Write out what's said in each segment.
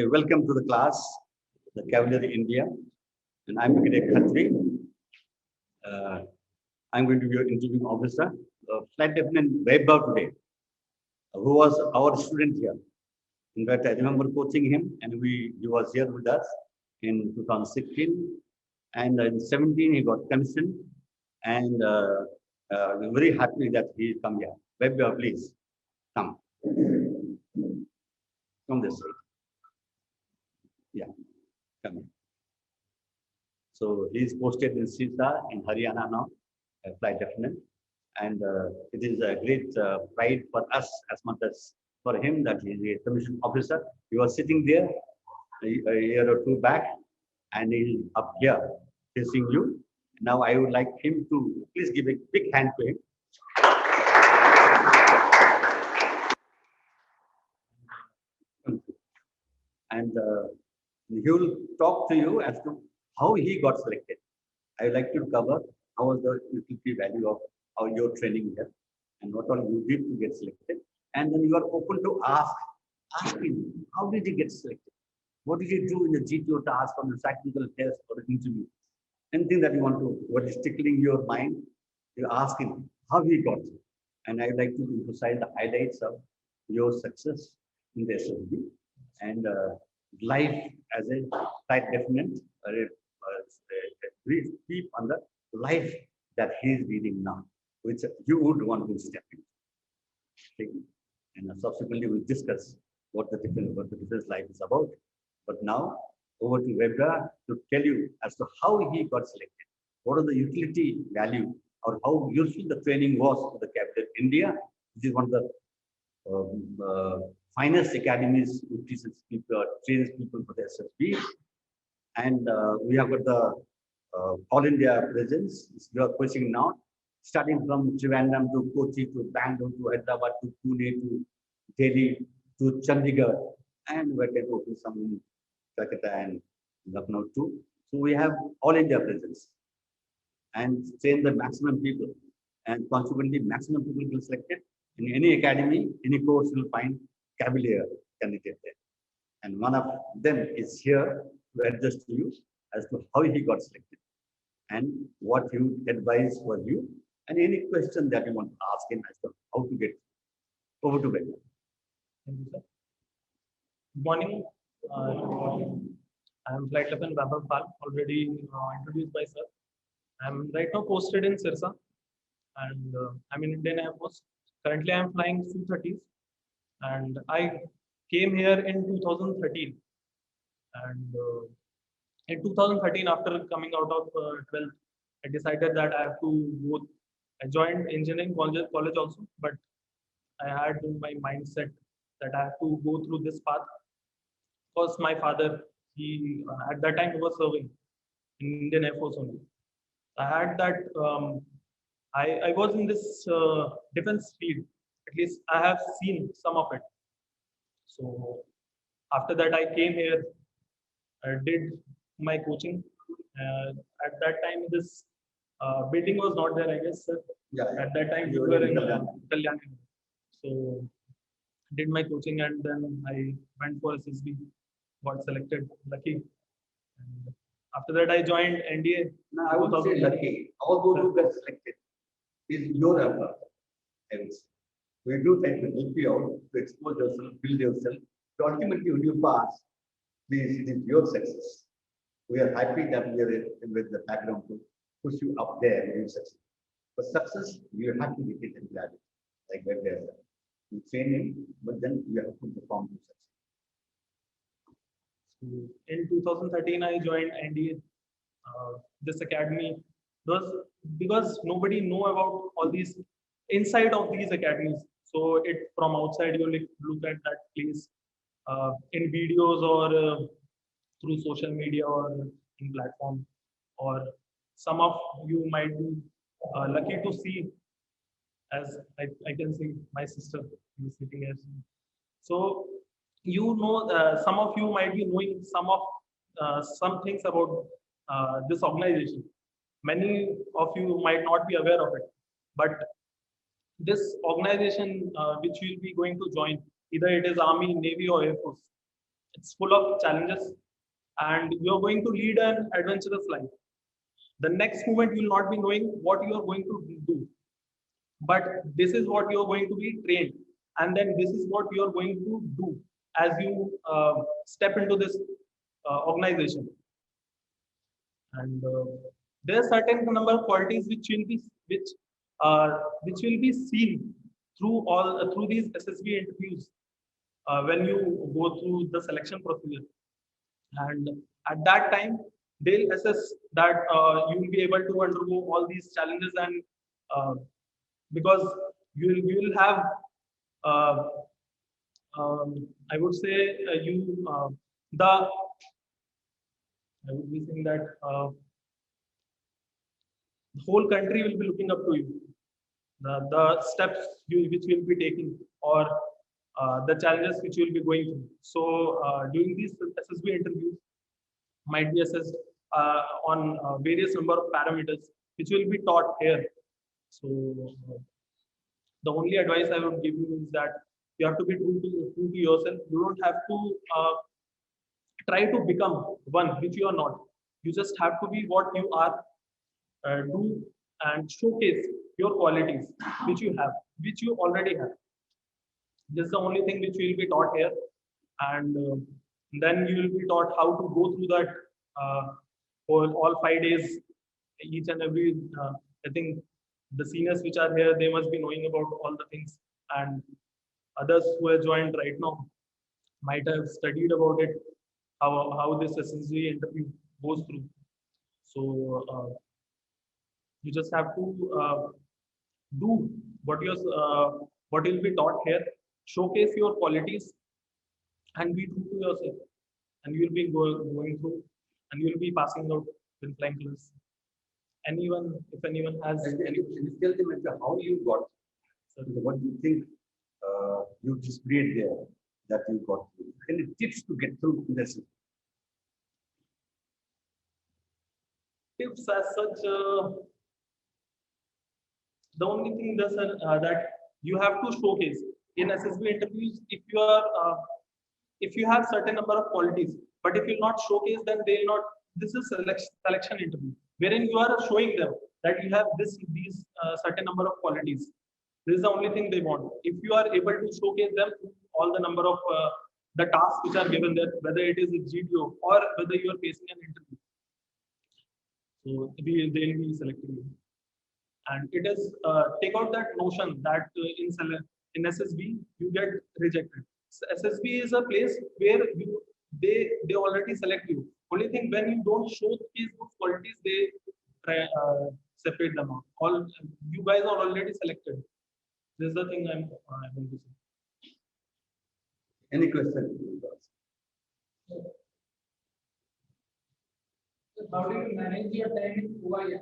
Welcome to the class, the Cavalry India, and I'm Brigadier Khatri. I'm going to be your interviewing officer. Flight Lieutenant Vaibhav today, who was our student here. In fact, I remember coaching him, and he was here with us in 2016, and in 17 he got commissioned, and we're very happy that he come here. Vaibhav, please come. Come this way. Yeah, come here. So he is posted in Sita in Haryana now, a flight lieutenant, and it is a great pride for us as much as for him that he is a commissioned officer. He was sitting there a year or two back, and he is up here facing you. Now I would like him to please give a big hand to him. And he will talk to you as to how he got selected. I would like to cover how was the utility value of how your training here and what all you did to get selected. And then you are open to ask him, how did he get selected? What did he do in the GTO task on the technical test or interview? Anything that you want to, what is tickling your mind, you ask him how he got it. And I would like to emphasize the highlights of your success in the SSB and life as a flight lieutenant, brief on the life that he is leading now, which you would want to step into. Okay? And subsequently we'll discuss what the defense life is about. But now over to Webra to tell you as to how he got selected. What are the utility value or how useful the training was for the Cavalry India, which is one of the finest academies who teaches people, trains people for the SSB. And we have got the All India presence. We are pushing now, starting from Trivandrum to Kochi to Bangalore to Hyderabad to Pune to Delhi to Chandigarh, and we're going to open some in Calcutta and Lucknow too. So we have All India presence and train the maximum people, and consequently maximum people will be selected. In any academy, any course, you'll find Cavalier candidate there. And one of them is here to address to you as to how he got selected and what you advise for you and any question that you want to ask him as to how to get over to bed. Thank you, sir. Good morning. I am Flight Lieutenant Vaibhav Pal, already introduced by sir. I am right now posted in Sirsa, and I'm in Indian Air Force. Currently, I am flying Su-30s, and I came here in 2013. And in 2013, after coming out of 12th, I decided that I have to go. I joined engineering college also, but I had in my mindset that I have to go through this path because my father, he at that time he was serving in Indian Air Force only. I had that. I was in this defense field. At least I have seen some of it. So after that, I came here. I did my coaching. At that time, this building was not there, I guess, sir. Yeah. At that time, we were in Kalyani. So did my coaching and then I went for SSB, got selected, lucky. And after that, I joined NDA. No, I would say lucky. All those who get selected is your effort. We do try to help you out to expose yourself, build yourself. So ultimately, when you pass, it is your success. We are happy that we are with the background to push you up there and you succeed. For success, you have to get it in gravity, like where they are. You train him, but then you have to perform to succeed. In 2013, I joined NDA. This academy was because nobody know about all these inside of these academies. So it from outside you look at that place in videos or through social media or in platform, or some of you might be lucky to see, as I can see my sister is sitting here. So you know, some of you might be knowing some things about this organization. Many of you might not be aware of it, but this organization which you will be going to join, either it is Army, Navy, or Air Force, It's full of challenges, and you're going to lead an adventurous life. The next moment you will not be knowing what you are going to do, but this is what you are going to be trained, and then this is what you are going to do as you step into this organization. And there are certain number of qualities which will be seen through these SSB interviews when you go through the selection procedure. And at that time, they'll assess that you will be able to undergo all these challenges, and uh, because you will have uh, I would say the I would be saying that the whole country will be looking up to you. The steps which you will be taking, or the challenges which you will be going through. So during these SSB interviews might be assessed on various number of parameters which will be taught here. So the only advice I would give you is that you have to be true to yourself. You don't have to try to become one which you are not. You just have to be what you are, do and showcase your qualities which you have, which you already have. This is the only thing which will be taught here, and then you will be taught how to go through that all 5 days, each and every. I think the seniors which are here, they must be knowing about all the things, and others who have joined right now might have studied about it, how this SSG interview goes through. So you just have to do what will be taught here, showcase your qualities, and be true to yourself, and you will be going through, and you will be passing out with flying colors. Anyone, if anyone has And any, can you tell them how you got, what you think you displayed there that you got? Any tips to get through this? tips as such? The only thing that you have to showcase in SSB interviews, if you have certain number of qualities, but if you not showcase them, they'll not. This is selection interview, wherein you are showing them that you have these certain number of qualities. This is the only thing they want. If you are able to showcase them all the number of the tasks which are given there, whether it is a GDO or whether you are facing an interview, so they'll be selecting you. And it is take out that notion that in SSB you get rejected. SSB is a place where they already select you. Only thing, when you don't show these good qualities, they try separate them out. All you guys are already selected. This is the thing I'm going to say. Any question? So how do you manage your time in Kuwait?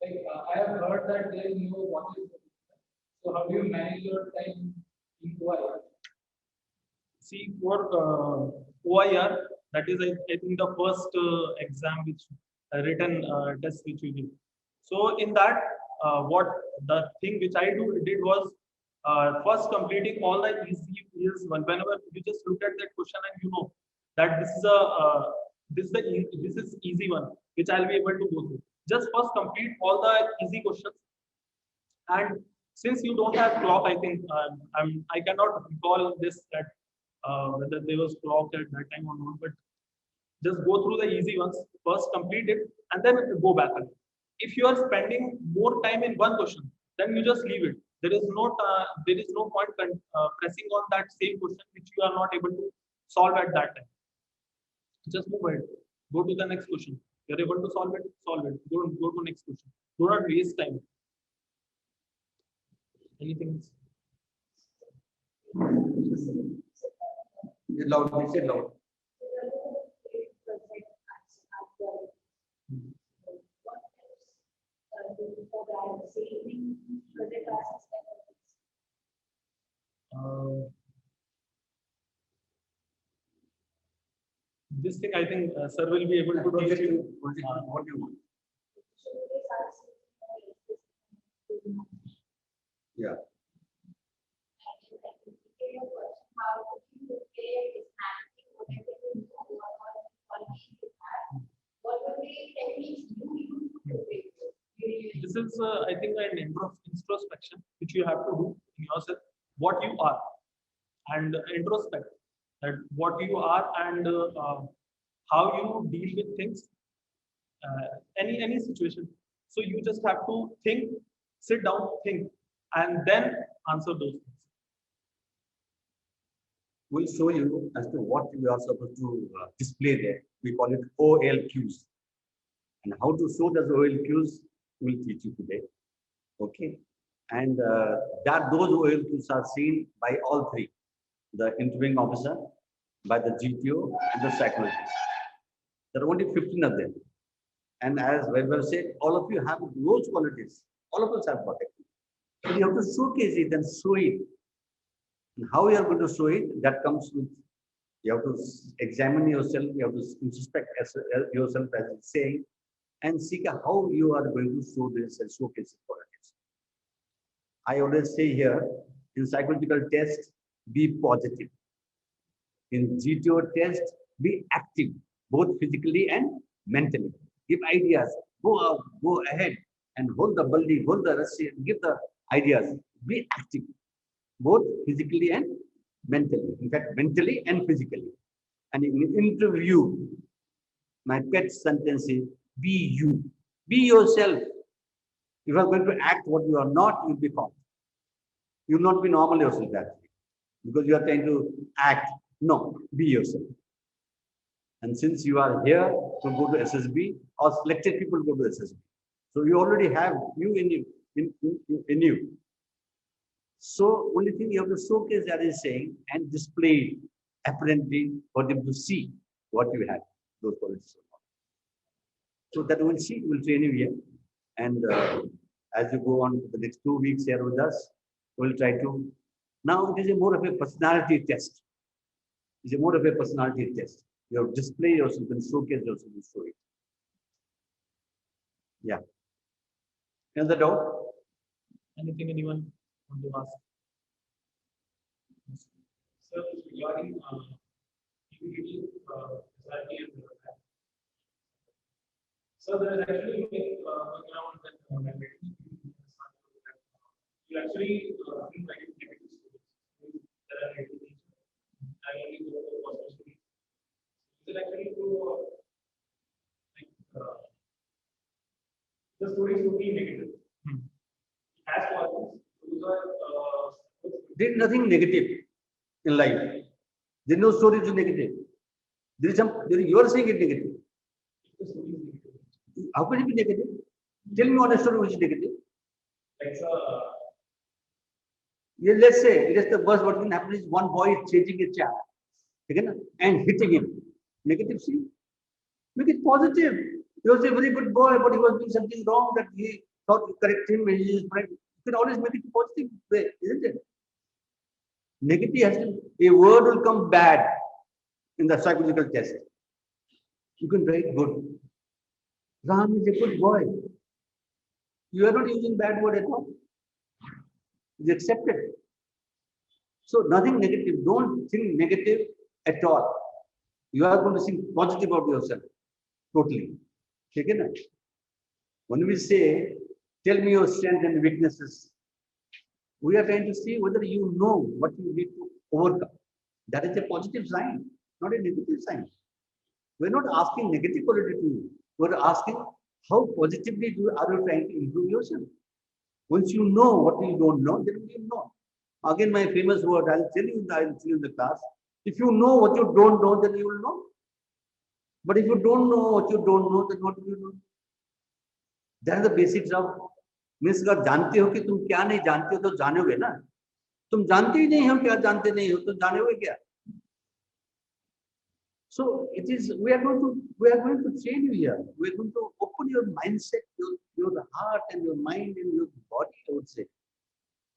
Like I have heard that there is no watches. So how do you manage your time in Kuwait? See, for OIR, that is, I think, the first exam which written test which we did. So in that, what the thing which I did was first completing all the easy is whenever you just look at that question and you know that this is easy one which I'll be able to go through. Just first complete all the easy questions, and since you don't have clock, I think I cannot recall this that whether there was clock at that time or not, but just go through the easy ones first, complete it, and then go back again. If you are spending more time in one question, then you just leave it. There is no point pressing on that same question which you are not able to solve at that time. Just move ahead. Go to the next question. You're able to solve it, solve it. Go to next question. Do not waste time. Anything else? Loud, say loud. This thing, I think sir will be able to teach you. What you want. Yeah. this is, I think, an introspection which you have to do in yourself, what you are, and introspect that what you are and how you deal with things, any situation. So you just have to think, sit down, think, and then answer those things. We'll show you as to what you are supposed to display there. We call it OLQs. And how to show those OLQs, we'll teach you today. Okay. And those OLQs are seen by all three: the interviewing officer, by the GTO, and the psychologist. There are only 15 of them. And as Weber said, all of you have those qualities. All of us have got it. So you have to showcase it and show it. And how you are going to show it, that comes with, you have to examine yourself, you have to introspect yourself, as it's saying, and seek how you are going to show this and showcase it qualities. I always say here, in psychological test, be positive. In GTO test, be active, both physically and mentally. Give ideas, go out, go ahead, and hold the baldi, hold the rassi, give the ideas. Be active, both physically and mentally. In fact, mentally and physically. And in interview, my pet sentence is, be you. Be yourself. If you are going to act what you are not, you'll be caught. You will not be normal yourself, actually, because you are trying to act. No, be yourself. And since you are here to go to SSB, or selected people go to SSB, so you already have you in you. So only thing you have to showcase, that is saying, and display it apparently for them to see what you have, those qualities. So that we'll see, we'll train you here. And as you go on the next 2 weeks here with us, we'll try to, now it is a more of a personality test. It's a more of a personality test. You have to display yourself and showcase yourself and show it. Yeah. Another doubt? Anything anyone want to ask? So regarding individual society and so there is actually going around that you actually think like negative stories that are negative. I only go for positive stories. Is it actually true? Like the stories would be negative. As qualities, those are. There is nothing negative in life. There is no story to negative. There is you are saying it negative. How can it be negative? Tell me one story which is negative. Like Yeah, let's say it is the worst what can happen is one boy is chasing a child, okay, and hitting him. Negative scene. Make it positive. He was a very good boy, but he was doing something wrong that he thought to correct him. He is friend. You can always make it positive way, isn't it? Negative has to, a word will come bad in the psychological test. You can write good. Ram is a good boy. You are not using bad word at all. It's accepted. So nothing negative. Don't think negative at all. You are going to think positive about yourself. Totally. Okay, na? When we say, tell me your strengths and weaknesses, we are trying to see whether you know what you need to overcome. That is a positive sign, not a negative sign. We're not asking negative quality to you. We're asking how positively are you trying to improve yourself. Once you know what you don't know, then you know. Again, my famous word, I'll tell you in the class. If you know what you don't know, then you will know. But if you don't know what you don't know, then what will you know? That is the basics of means अगर जानते हो कि तुम क्या नहीं जानते हो तो जानोगे ना तुम जानते ही नहीं हो क्या जानते नहीं हो तो जानोगे क्या so it is we are going to train you here we are going to open your mindset your heart and your mind and your body I would say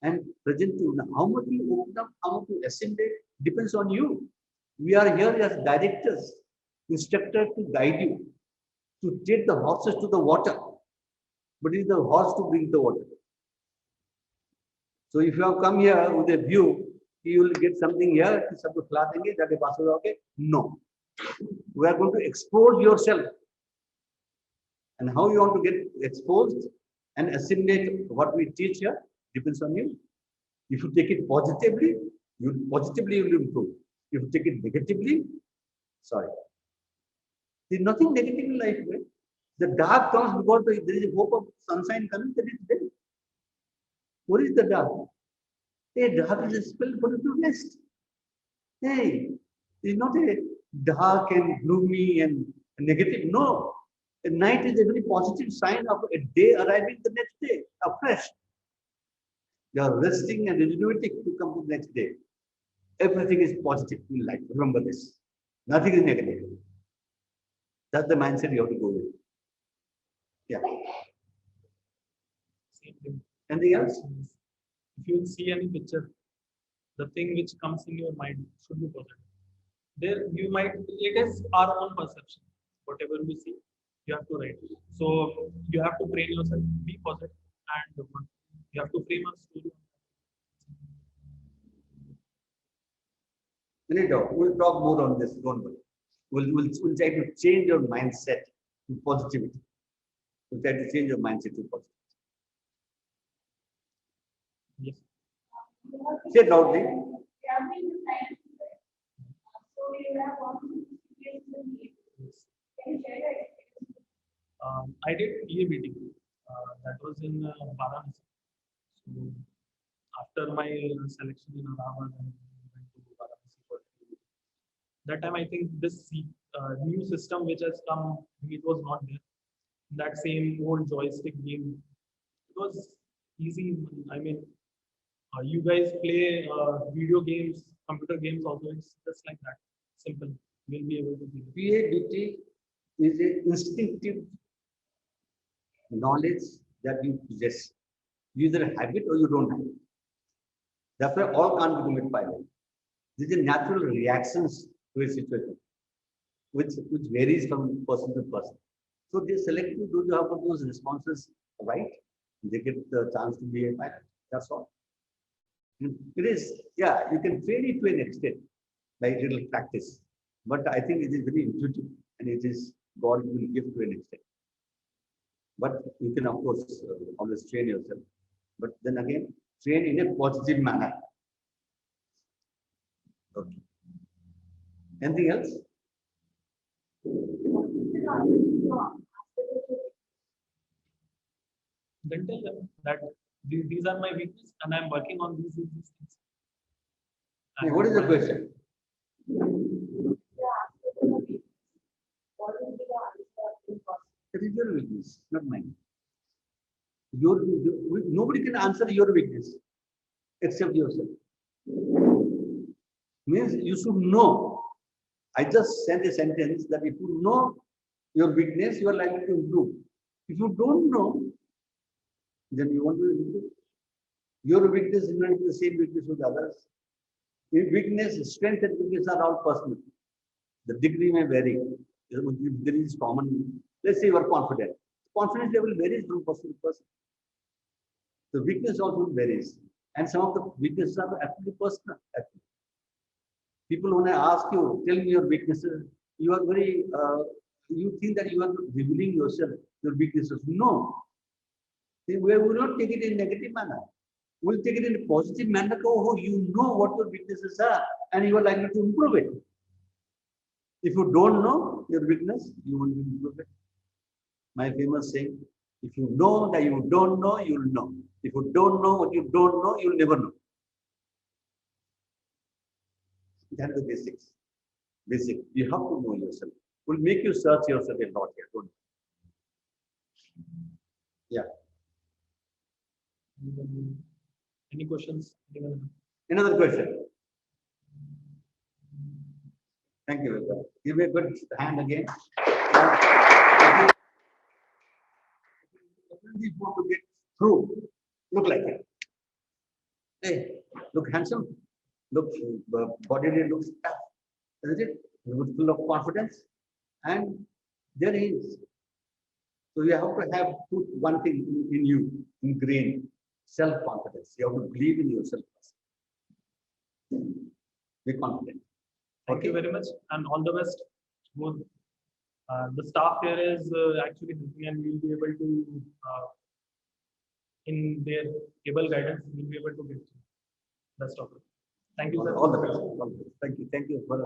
and present you now how much you open up how much you assimilate depends on you we are here as directors instructors to guide you to take the horses to the water but it is the horse to bring the water. So if you have come here with a view, you will get something here, no. We are going to expose yourself. And how you want to get exposed and assimilate what we teach here depends on you. If you take it positively, you will improve. If you take it negatively, sorry. There's nothing negative in life, right? The dark comes because there is a hope of sunshine coming, that is there. What is the dark? Hey, dark is a spell for you to rest. Hey, it's not a dark and gloomy and negative. No. A night is a very positive sign of a day arriving the next day, afresh. You are resting and rejuvenating to come to the next day. Everything is positive in life. Remember this. Nothing is negative. That's the mindset you have to go with. Yeah. Same thing. Anything else? If you see any picture, the thing which comes in your mind should be positive. There you might, it is our own perception. Whatever we see, you have to write. So you have to train yourself, be positive, and you have to frame a story. We'll talk more on this. Don't worry. We'll try to change your mindset to positivity. We'll try to change your mindset to positivity. Yes. Say it loudly. I did EABT. That was in Varanasi. So after my selection in Allahabad, I went to Varanasi for EABT. That time, I think this new system which has come, it was not there. That same old joystick game. It was easy. I mean, you guys play video games, computer games also. It's just like that. Simple. We'll be able to do it. PABT is an instinctive knowledge that you possess. You either have it or you don't have it. That's why all can't become a pilot. These are natural reactions to a situation, which varies from person to person. So they select you, do you have those responses right? They get the chance to be a pilot. That's all. It is, yeah, you can train it to an extent by little practice. But I think it is very intuitive and it is God will give to an extent. But you can, of course, always train yourself. But then again, train in a positive manner. Okay. Anything else? Then tell them that these are my weaknesses and I'm working on these things. Hey, what is the question? That is your weakness, not mine. Nobody can answer your weakness except yourself. Means you should know. I just said a sentence that if you know your weakness, you are likely to improve. If you don't know, then you won't be able to. Your weakness is not the same weakness with others. If weakness, strength and weakness are all personal. The degree may vary. If there is common, let's say you are confident. Confidence level varies from person to person. The weakness also varies. And some of the weaknesses are actually personal. Actually. People, when I ask you, tell me your weaknesses, you are very, you think that you are revealing yourself, your weaknesses. No. We will not take it in negative manner. We'll take it in a positive manner. Oh, you know what your weaknesses are and you are likely to improve it. If you don't know your weakness, you won't improve it. My famous saying, if you know that you don't know, you'll know. If you don't know what you don't know, you'll never know. That's the basics. Basic. You have to know yourself. Will make you search yourself a lot here. Don't you? Yeah. Any questions? Another question. Thank you. Give me a good hand again. If you want to get through, look like it. Hey, look handsome. Look, body looks tough. Isn't it? Looks full of confidence. And there he is. So you have to have put one thing in you, ingrained, self-confidence. You have to believe in yourself. Be confident. Thank you very much and all the best. Both. The staff here is actually helping and we'll be able to in their able guidance, we'll be able to get through. Best of luck. Thank you, sir. All the best. All the best. Thank you. Thank you for